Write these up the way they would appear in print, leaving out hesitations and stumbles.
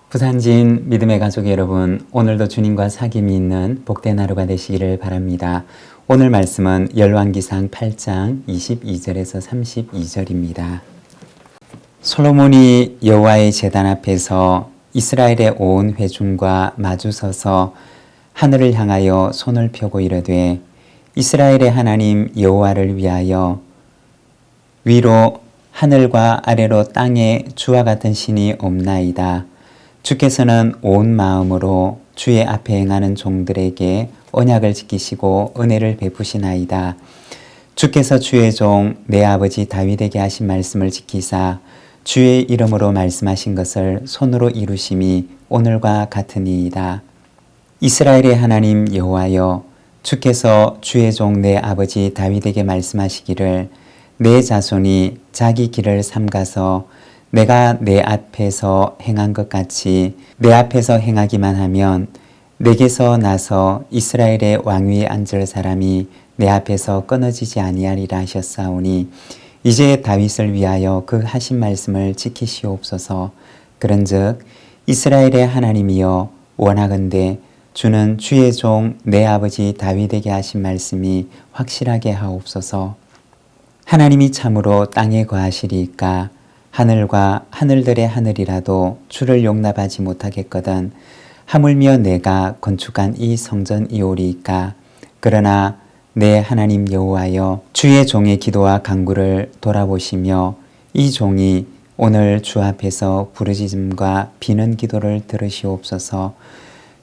부산진 믿음의 가족 여러분, 오늘도 주님과 사귐이 있는 복된 하루가 되시기를 바랍니다. 오늘 말씀은 열왕기상 8장 22절에서 32절입니다. 솔로몬이 여호와의 제단 앞에서 이스라엘의 온 회중과 마주서서 하늘을 향하여 손을 펴고 이르되, 이스라엘의 하나님 여호와를 위하여 위로 하늘과 아래로 땅에 주와 같은 신이 없나이다. 주께서는 온 마음으로 주의 앞에 행하는 종들에게 언약을 지키시고 은혜를 베푸시나이다. 주께서 주의 종 내 아버지 다윗에게 하신 말씀을 지키사 주의 이름으로 말씀하신 것을 손으로 이루심이 오늘과 같으니이다. 이스라엘의 하나님 여호와여, 주께서 주의 종 내 아버지 다윗에게 말씀하시기를 내 자손이 자기 길을 삼가서 내가 내 앞에서 행한 것 같이 내 앞에서 행하기만 하면 내게서 나서 이스라엘의 왕위에 앉을 사람이 내 앞에서 끊어지지 아니하리라 하셨사오니, 이제 다윗을 위하여 그 하신 말씀을 지키시옵소서. 그런즉 이스라엘의 하나님이여, 원하건대 주는 주의 종 내 아버지 다윗에게 하신 말씀이 확실하게 하옵소서. 하나님이 참으로 땅에 거하시리이까 하늘과 하늘들의 하늘이라도 주를 용납하지 못하겠거든 하물며 내가 건축한 이 성전이오리이까. 그러나 내 하나님 여호와여, 주의 종의 기도와 간구를 돌아보시며 이 종이 오늘 주 앞에서 부르짖음과 비는 기도를 들으시옵소서.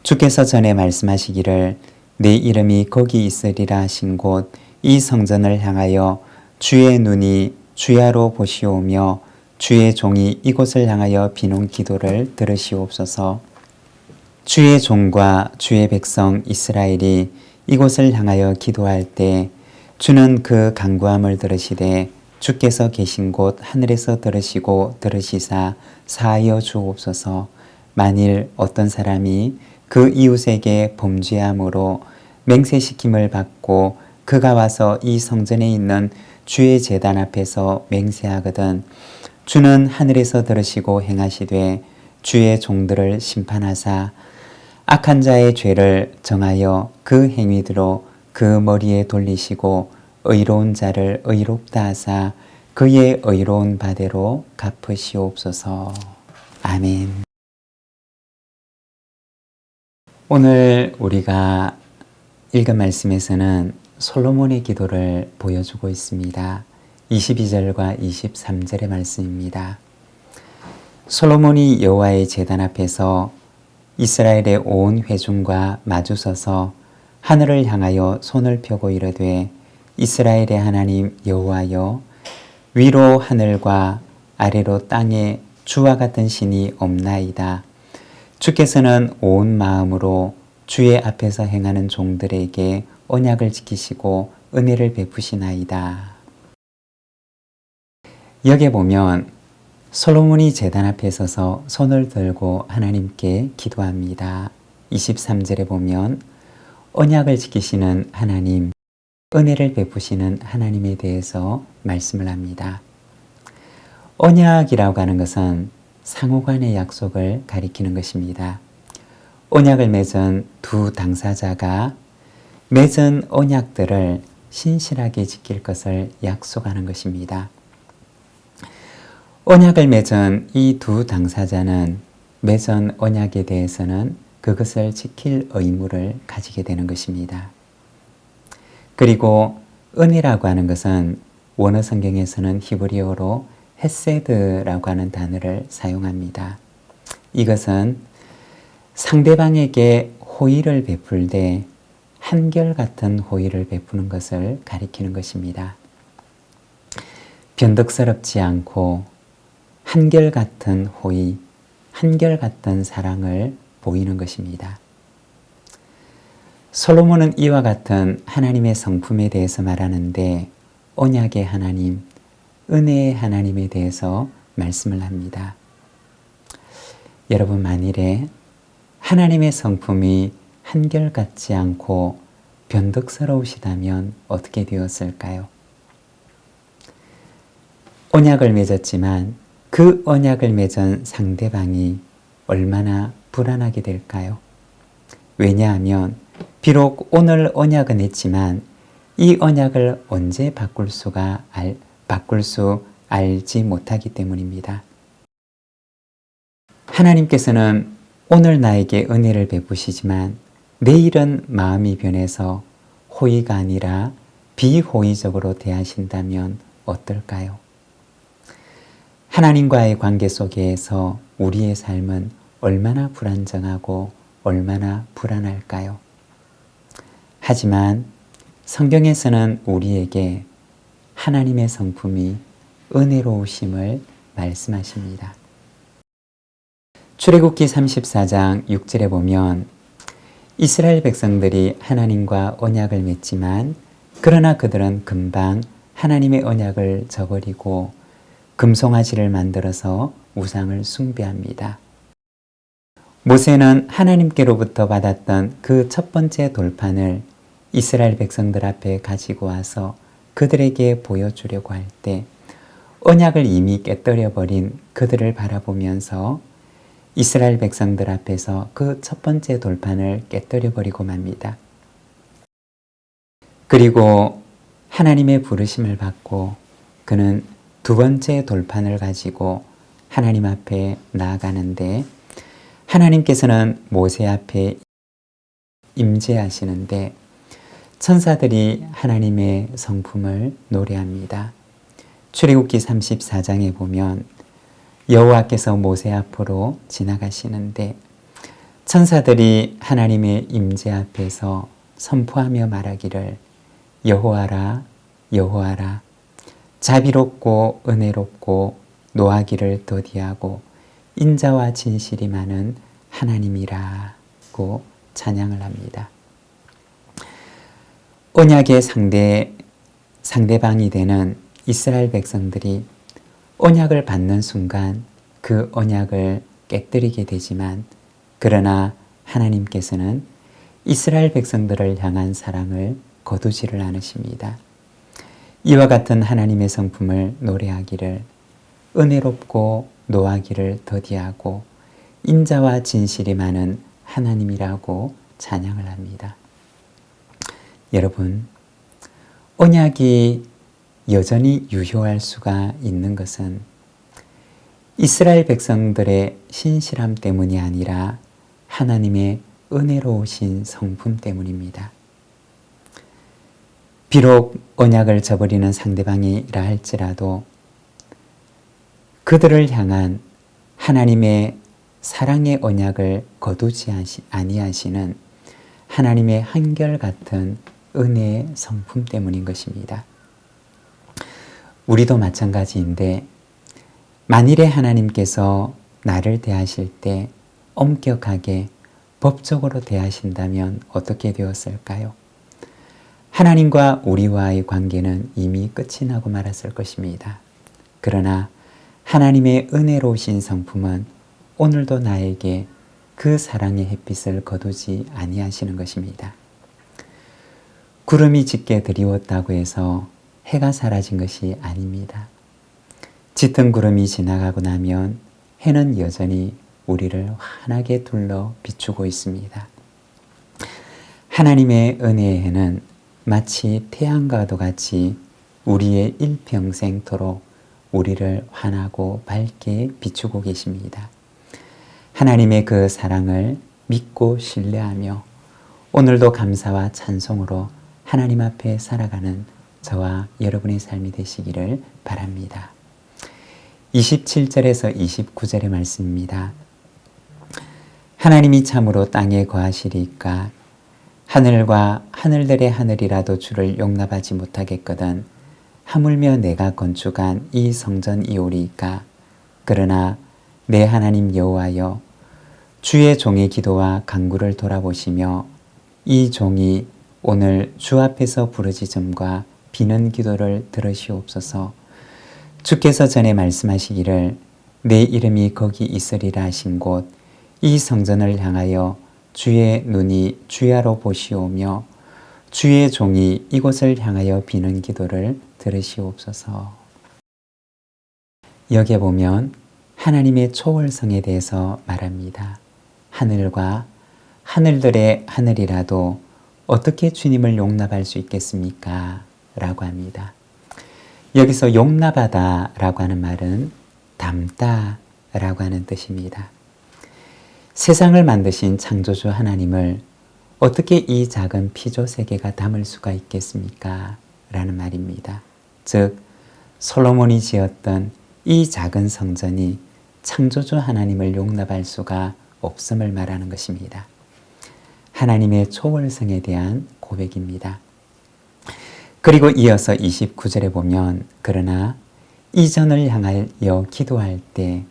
주께서 전에 말씀하시기를 내 이름이 거기 있으리라 하신 곳 이 성전을 향하여 주의 눈이 주야로 보시오며 주의 종이 이곳을 향하여 비는 기도를 들으시옵소서. 주의 종과 주의 백성 이스라엘이 이곳을 향하여 기도할 때 주는 그 간구함을 들으시되 주께서 계신 곳 하늘에서 들으시고 들으시사 사하여 주옵소서. 만일 어떤 사람이 그 이웃에게 범죄함으로 맹세시킴을 받고 그가 와서 이 성전에 있는 주의 제단 앞에서 맹세하거든 주는 하늘에서 들으시고 행하시되 주의 종들을 심판하사 악한 자의 죄를 정하여 그 행위대로 그 머리에 돌리시고 의로운 자를 의롭다 하사 그의 의로운 바대로 갚으시옵소서. 아멘. 오늘 우리가 읽은 말씀에서는 솔로몬의 기도를 보여주고 있습니다. 22절과 23절의 말씀입니다. 솔로몬이 여호와의 제단 앞에서 이스라엘의 온 회중과 마주서서 하늘을 향하여 손을 펴고 이르되, 이스라엘의 하나님 여호와여, 위로 하늘과 아래로 땅에 주와 같은 신이 없나이다. 주께서는 온 마음으로 주의 앞에서 행하는 종들에게 언약을 지키시고 은혜를 베푸시나이다. 여기에 보면 솔로몬이 제단 앞에 서서 손을 들고 하나님께 기도합니다. 23절에 보면 언약을 지키시는 하나님, 은혜를 베푸시는 하나님에 대해서 말씀을 합니다. 언약이라고 하는 것은 상호간의 약속을 가리키는 것입니다. 언약을 맺은 두 당사자가 맺은 언약들을 신실하게 지킬 것을 약속하는 것입니다. 언약을 맺은 이 두 당사자는 맺은 언약에 대해서는 그것을 지킬 의무를 가지게 되는 것입니다. 그리고 은혜라고 하는 것은 원어 성경에서는 히브리어로 헤세드라고 하는 단어를 사용합니다. 이것은 상대방에게 호의를 베풀 때 한결같은 호의를 베푸는 것을 가리키는 것입니다. 변덕스럽지 않고 한결같은 호의, 한결같은 사랑을 보이는 것입니다. 솔로몬은 이와 같은 하나님의 성품에 대해서 말하는데 언약의 하나님, 은혜의 하나님에 대해서 말씀을 합니다. 여러분, 만일에 하나님의 성품이 한결같지 않고 변덕스러우시다면 어떻게 되었을까요? 언약을 맺었지만 그 언약을 맺은 상대방이 얼마나 불안하게 될까요? 왜냐하면 비록 오늘 언약은 했지만 이 언약을 언제 바꿀 수 알지 못하기 때문입니다. 하나님께서는 오늘 나에게 은혜를 베푸시지만 내일은 마음이 변해서 호의가 아니라 비호의적으로 대하신다면 어떨까요? 하나님과의 관계 속에서 우리의 삶은 얼마나 불안정하고 얼마나 불안할까요? 하지만 성경에서는 우리에게 하나님의 성품이 은혜로우심을 말씀하십니다. 출애굽기 34장 6절에 보면 이스라엘 백성들이 하나님과 언약을 맺지만 그러나 그들은 금방 하나님의 언약을 저버리고 금송아지를 만들어서 우상을 숭배합니다. 모세는 하나님께로부터 받았던 그 첫 번째 돌판을 이스라엘 백성들 앞에 가지고 와서 그들에게 보여주려고 할 때 언약을 이미 깨뜨려버린 그들을 바라보면서 이스라엘 백성들 앞에서 그 첫 번째 돌판을 깨뜨려버리고 맙니다. 그리고 하나님의 부르심을 받고 그는 두 번째 돌판을 가지고 하나님 앞에 나아가는데 하나님께서는 모세 앞에 임재하시는데 천사들이 하나님의 성품을 노래합니다. 출애굽기 34장에 보면 여호와께서 모세 앞으로 지나가시는데 천사들이 하나님의 임재 앞에서 선포하며 말하기를 여호와라 여호와라 자비롭고 은혜롭고 노하기를 더디하고 인자와 진실이 많은 하나님이라고 찬양을 합니다. 언약의 상대방이 되는 이스라엘 백성들이 언약을 받는 순간 그 언약을 깨뜨리게 되지만 그러나 하나님께서는 이스라엘 백성들을 향한 사랑을 거두지를 않으십니다. 이와 같은 하나님의 성품을 노래하기를 은혜롭고 노하기를 더디하고 인자와 진실이 많은 하나님이라고 찬양을 합니다. 여러분, 언약이 여전히 유효할 수가 있는 것은 이스라엘 백성들의 신실함 때문이 아니라 하나님의 은혜로우신 성품 때문입니다. 비록 언약을 저버리는 상대방이라 할지라도 그들을 향한 하나님의 사랑의 언약을 거두지 아니하시는 하나님의 한결같은 은혜의 성품 때문인 것입니다. 우리도 마찬가지인데 만일에 하나님께서 나를 대하실 때 엄격하게 법적으로 대하신다면 어떻게 되었을까요? 하나님과 우리와의 관계는 이미 끝이 나고 말았을 것입니다. 그러나 하나님의 은혜로우신 성품은 오늘도 나에게 그 사랑의 햇빛을 거두지 아니하시는 것입니다. 구름이 짙게 드리웠다고 해서 해가 사라진 것이 아닙니다. 짙은 구름이 지나가고 나면 해는 여전히 우리를 환하게 둘러 비추고 있습니다. 하나님의 은혜의 해는 마치 태양과도 같이 우리의 일평생토록 우리를 환하고 밝게 비추고 계십니다. 하나님의 그 사랑을 믿고 신뢰하며 오늘도 감사와 찬송으로 하나님 앞에 살아가는 저와 여러분의 삶이 되시기를 바랍니다. 27절에서 29절의 말씀입니다. 하나님이 참으로 땅에 거하시리까 하늘과 하늘들의 하늘이라도 주를 용납하지 못하겠거든 하물며 내가 건축한 이 성전이오리이까 그러나 내 하나님 여호와여 주의 종의 기도와 간구를 돌아보시며 이 종이 오늘 주 앞에서 부르짖음과 비는 기도를 들으시옵소서. 주께서 전에 말씀하시기를 내 이름이 거기 있으리라 하신 곳 이 성전을 향하여 주의 눈이 주야로 보시오며 주의 종이 이곳을 향하여 비는 기도를 들으시옵소서. 여기에 보면 하나님의 초월성에 대해서 말합니다. 하늘과 하늘들의 하늘이라도 어떻게 주님을 용납할 수 있겠습니까? 라고 합니다. 여기서 용납하다 라고 하는 말은 담다 라고 하는 뜻입니다. 세상을 만드신 창조주 하나님을 어떻게 이 작은 피조 세계가 담을 수가 있겠습니까? 라는 말입니다. 즉 솔로몬이 지었던 이 작은 성전이 창조주 하나님을 용납할 수가 없음을 말하는 것입니다. 하나님의 초월성에 대한 고백입니다. 그리고 이어서 29절에 보면 그러나 이전을 향하여 기도할 때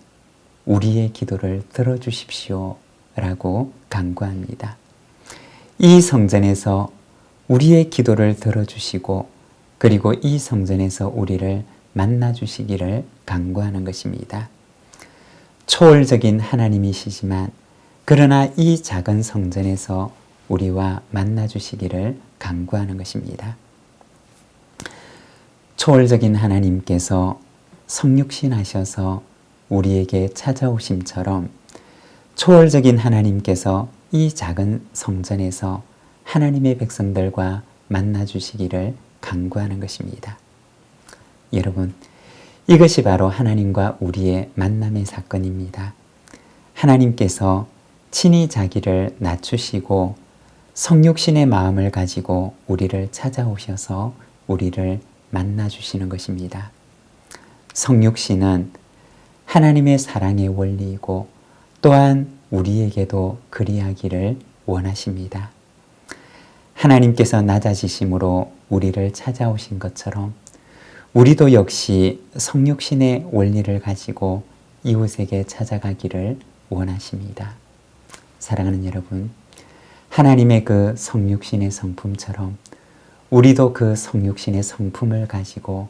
우리의 기도를 들어주십시오 라고 간구합니다. 이 성전에서 우리의 기도를 들어주시고 그리고 이 성전에서 우리를 만나주시기를 간구하는 것입니다. 초월적인 하나님이시지만 그러나 이 작은 성전에서 우리와 만나주시기를 간구하는 것입니다. 초월적인 하나님께서 성육신 하셔서 우리에게 찾아오심처럼 초월적인 하나님께서 이 작은 성전에서 하나님의 백성들과 만나주시기를 간구하는 것입니다. 여러분, 이것이 바로 하나님과 우리의 만남의 사건입니다. 하나님께서 친히 자기를 낮추시고 성육신의 마음을 가지고 우리를 찾아오셔서 우리를 만나주시는 것입니다. 성육신은 하나님의 사랑의 원리이고 또한 우리에게도 그리하기를 원하십니다. 하나님께서 낮아지심으로 우리를 찾아오신 것처럼 우리도 역시 성육신의 원리를 가지고 이웃에게 찾아가기를 원하십니다. 사랑하는 여러분, 하나님의 그 성육신의 성품처럼 우리도 그 성육신의 성품을 가지고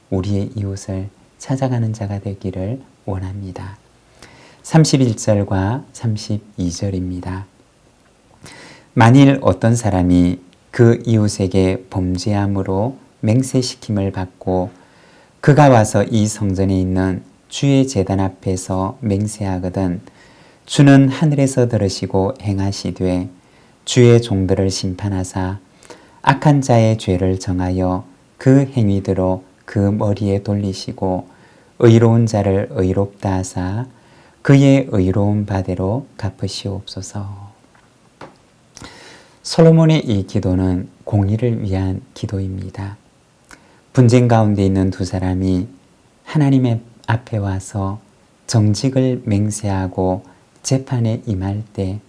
우리의 이웃을 찾아가는 자가 되기를 원합니다. 31절과 32절입니다. 만일 어떤 사람이 그 이웃에게 범죄함으로 맹세시킴을 받고 그가 와서 이 성전에 있는 주의 제단 앞에서 맹세하거든 주는 하늘에서 들으시고 행하시되 주의 종들을 심판하사 악한 자의 죄를 정하여 그 행위대로 그 머리에 돌리시고 의로운 자를 의롭다 하사 그의 의로운 바대로 갚으시옵소서. 솔로몬의 이 기도는 공의를 위한 기도입니다. 분쟁 가운데 있는 두 사람이 하나님의 앞에 와서 정직을 맹세하고 재판에 임할 때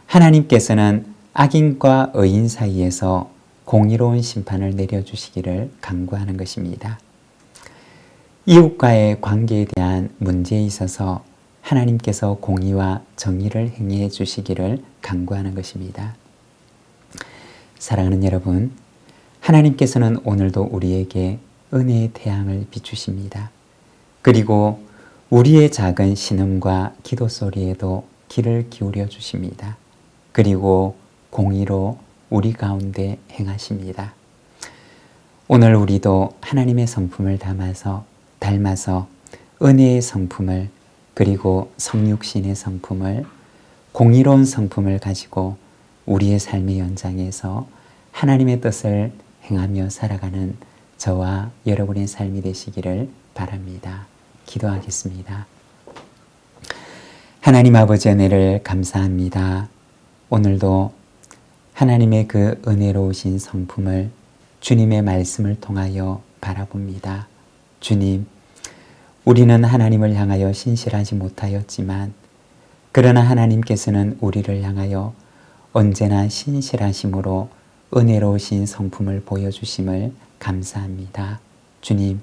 하나님께서는 악인과 의인 사이에서 공의로운 심판을 내려주시기를 간구하는 것입니다. 이웃과의 관계에 대한 문제에 있어서 하나님께서 공의와 정의를 행해 주시기를 간구하는 것입니다. 사랑하는 여러분, 하나님께서는 오늘도 우리에게 은혜의 태양을 비추십니다. 그리고 우리의 작은 신음과 기도 소리에도 귀를 기울여 주십니다. 그리고 공의로 우리 가운데 행하십니다. 오늘 우리도 하나님의 성품을 닮아서 은혜의 성품을 그리고 성육신의 성품을 공의로운 성품을 가지고 우리의 삶의 연장에서 하나님의 뜻을 행하며 살아가는 저와 여러분의 삶이 되시기를 바랍니다. 기도하겠습니다. 하나님 아버지 은혜를 감사합니다. 오늘도 하나님의 그 은혜로우신 성품을 주님의 말씀을 통하여 바라봅니다. 주님, 우리는 하나님을 향하여 신실하지 못하였지만 그러나 하나님께서는 우리를 향하여 언제나 신실하심으로 은혜로우신 성품을 보여주심을 감사합니다. 주님,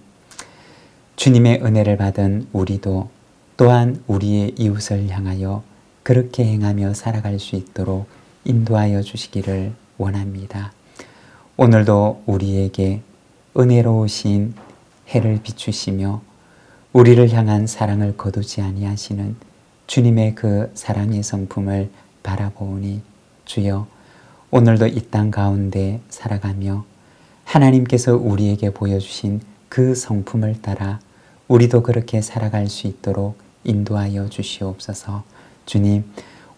주님의 은혜를 받은 우리도 또한 우리의 이웃을 향하여 그렇게 행하며 살아갈 수 있도록 인도하여 주시기를 원합니다. 오늘도 우리에게 은혜로우신 해를 비추시며 우리를 향한 사랑을 거두지 아니하시는 주님의 그 사랑의 성품을 바라보니 주여 오늘도 이 땅 가운데 살아가며 하나님께서 우리에게 보여주신 그 성품을 따라 우리도 그렇게 살아갈 수 있도록 인도하여 주시옵소서. 주님,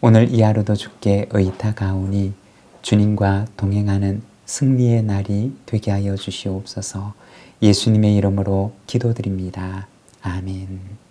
오늘 이 하루도 주께 의탁하오니 주님과 동행하는 승리의 날이 되게 하여 주시옵소서. 예수님의 이름으로 기도드립니다. 아멘.